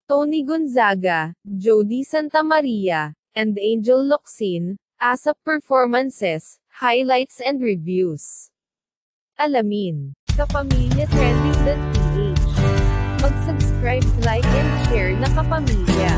Tony Gonzaga, Jody Santamaria, and Angel Locsin, ASAP Performances, Highlights and Reviews. Alamin. Kapamilya Trending.ph. Mag-subscribe, like and share na kapamilya.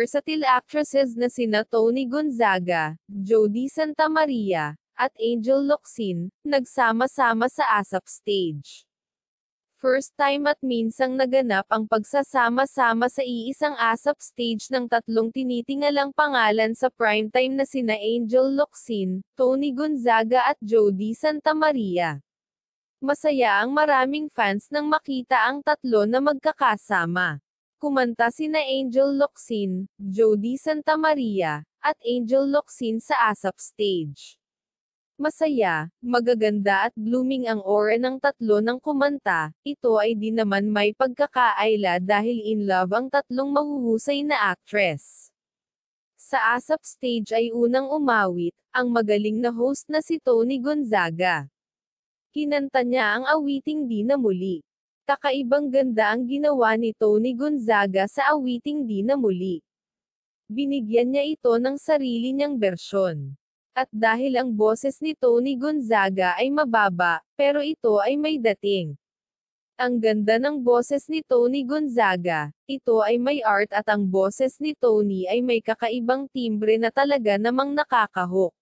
Versatile actresses na sina Tony Gonzaga, Jody Santamaria, at Angel Locsin, nagsama-sama sa ASAP stage. First time at minsang naganap ang pagsasama-sama sa iisang ASAP stage ng tatlong tinitingalang pangalan sa primetime na sina Angel Locsin, Tony Gonzaga at Jody Santamaria. Masaya ang maraming fans nang makita ang tatlo na magkakasama. Kumanta sina Angel Locsin, Jody Santamaria, at Angel Locsin sa ASAP stage. Masaya, magaganda at blooming ang aura ng tatlo ng kumanta. Ito ay di naman may pagkakaayla dahil in love ang tatlong mahuhusay na actress. Sa ASAP stage ay unang umawit, ang magaling na host na si Tony Gonzaga. Kinanta niya ang awiting Di Na Muli. Kakaibang ganda ang ginawa ni Tony Gonzaga sa awiting Di Na Muli. Binigyan niya ito ng sarili niyang bersyon. At dahil ang boses ni Tony Gonzaga ay mababa, pero ito ay may dating. Ang ganda ng boses ni Tony Gonzaga, ito ay may art at ang boses ni Tony ay may kakaibang timbre na talaga namang nakakahok.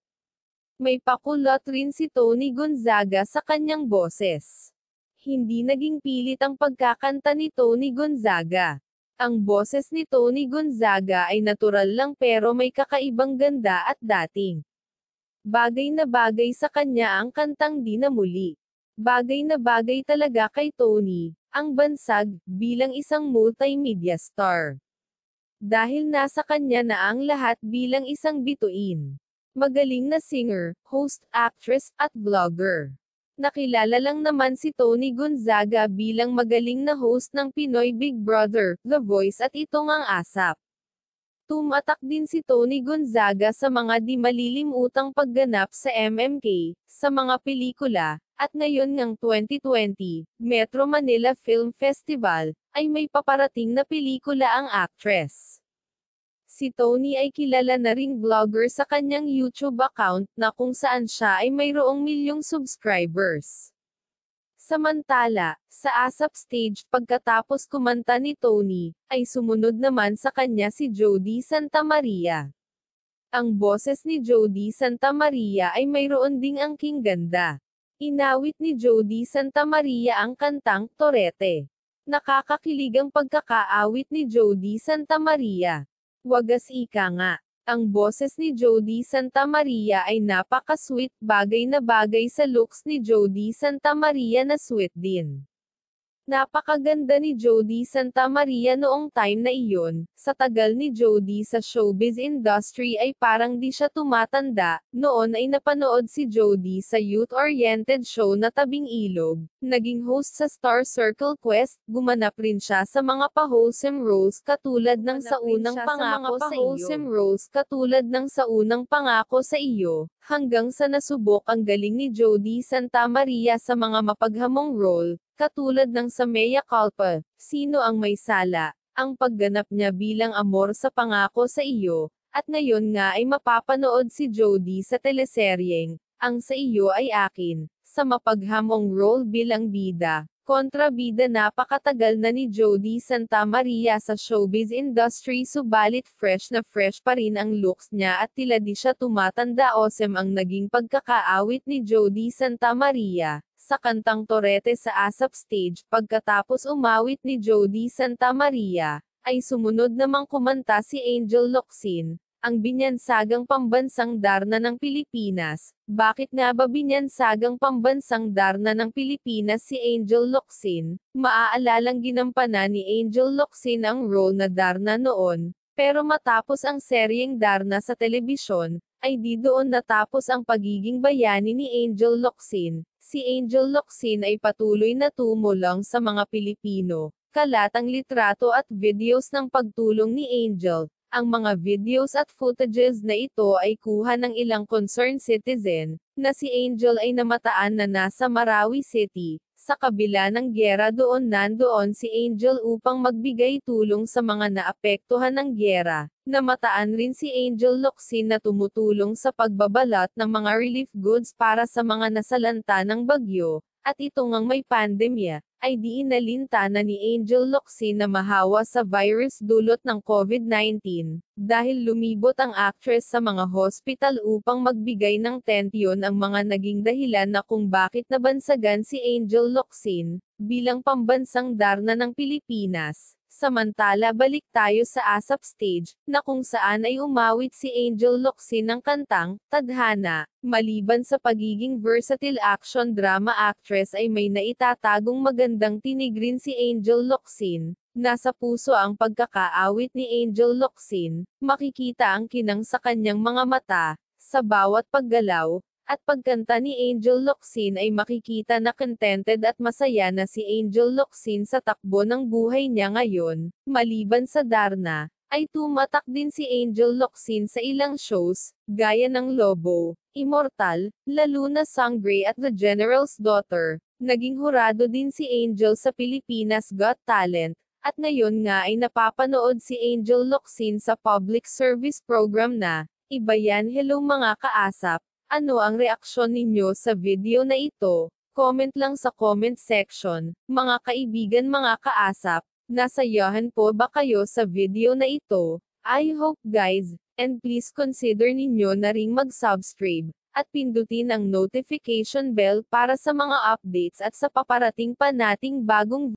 May pakulot rin si Tony Gonzaga sa kanyang boses. Hindi naging pilit ang pagkakanta ni Tony Gonzaga. Ang boses ni Tony Gonzaga ay natural lang pero may kakaibang ganda at dating. Bagay na bagay sa kanya ang kantang Di Na Muli. Bagay na bagay talaga kay Tony, ang bansag, bilang isang multimedia star. Dahil nasa kanya na ang lahat bilang isang bituin. Magaling na singer, host, actress, at vlogger. Nakilala lang naman si Tony Gonzaga bilang magaling na host ng Pinoy Big Brother, The Voice at Ito Ngang ASAP. Tumatak din si Tony Gonzaga sa mga di malilimutang pagganap sa MMK, sa mga pelikula, at ngayon ngang 2020, Metro Manila Film Festival, ay may paparating na pelikula ang actress. Si Tony ay kilala na ring vlogger sa kanyang YouTube account na kung saan siya ay mayroong milyong subscribers. Samantala, sa ASAP stage pagkatapos kumanta ni Tony, ay sumunod naman sa kanya si Jody Santamaria. Ang boses ni Jody Santamaria ay mayroon ding angking ganda. Inawit ni Jody Santamaria ang kantang Torete. Nakakakilig ang pagkakaawit ni Jody Santamaria. Wagas ika nga. Ang boses ni Jody Santamaria ay napaka-sweet, bagay na bagay sa looks ni Jody Santamaria na sweet din. Napakaganda ni Jody Santamaria noong time na iyon. Sa tagal ni Jody sa showbiz industry ay parang di siya tumatanda. Noon ay napanood si Jody sa youth-oriented show na Tabing Ilog, naging host sa Star Circle Quest, gumanap rin siya sa mga pa-wholesome roles katulad ng Sa Unang Pangako sa Iyo, hanggang sa nasubok ang galing ni Jody Santamaria sa mga mapaghamong role, katulad ng sa Mea Culpa, Sino ang May Sala, ang pagganap niya bilang Amor sa Pangako sa Iyo, at ngayon nga ay mapapanood si Jody sa teleseryeng, Ang Sa Iyo Ay Akin, sa mapaghamong role bilang bida, kontrabida. Napakatagal na ni Jody Santamaria sa showbiz industry subalit fresh na fresh pa rin ang looks niya at tila di siya tumatanda. Awesome ang naging pagkakaawit ni Jody Santamaria sa kantang Torete sa ASAP stage. Pagkatapos umawit ni Jody Santamaria, ay sumunod namang kumanta si Angel Locsin, ang binyansagang pambansang Darna ng Pilipinas. Bakit nga ba binyansagang pambansang Darna ng Pilipinas si Angel Locsin? Maaalalang ginampanan ni Angel Locsin ang role na Darna noon, pero matapos ang seryeng Darna sa telebisyon, ay di doon natapos ang pagiging bayani ni Angel Locsin. Si Angel Locsin ay patuloy na tumulong sa mga Pilipino. Kalat ang litrato at videos ng pagtulong ni Angel. Ang mga videos at footages na ito ay kuha ng ilang concerned citizen, na si Angel ay namataan na nasa Marawi City. Sa kabila ng gyera nandoon si Angel upang magbigay tulong sa mga naapektuhan ng gyera. Namataan rin si Angel Locsin na tumutulong sa pagbabalot ng mga relief goods para sa mga nasalanta ng bagyo. At ito ngang may pandemya, ay di inalinta na ni Angel Locsin na mahawa sa virus dulot ng COVID-19, dahil lumibot ang actress sa mga hospital upang magbigay ng tensyon ang mga naging dahilan na kung bakit nabansagan si Angel Locsin, bilang pambansang darna ng Pilipinas. Samantala balik tayo sa ASAP stage, na kung saan ay umawit si Angel Locsin ng kantang, Tadhana. Maliban sa pagiging versatile action drama actress ay may naitatagong magandang tinig rin si Angel Locsin. Nasa puso ang pagkakaawit ni Angel Locsin, makikita ang kinang sa kanyang mga mata, sa bawat paggalaw, at pagkanta ni Angel Locsin ay makikita na contented at masaya na si Angel Locsin sa takbo ng buhay niya ngayon. Maliban sa Darna, ay tumatak din si Angel Locsin sa ilang shows, gaya ng Lobo, Immortal, La Luna Sangre at The General's Daughter. Naging hurado din si Angel sa Pilipinas Got Talent, at ngayon nga ay napapanood si Angel Locsin sa public service program na, Iba Yan. Hello mga kaasap! Ano ang reaksyon ninyo sa video na ito? Comment lang sa comment section. Mga kaibigan, mga kaasap, nasayahan po ba kayo sa video na ito? I hope guys, and please consider ninyo na ring mag-subscribe, at pindutin ang notification bell para sa mga updates at sa paparating pa nating bagong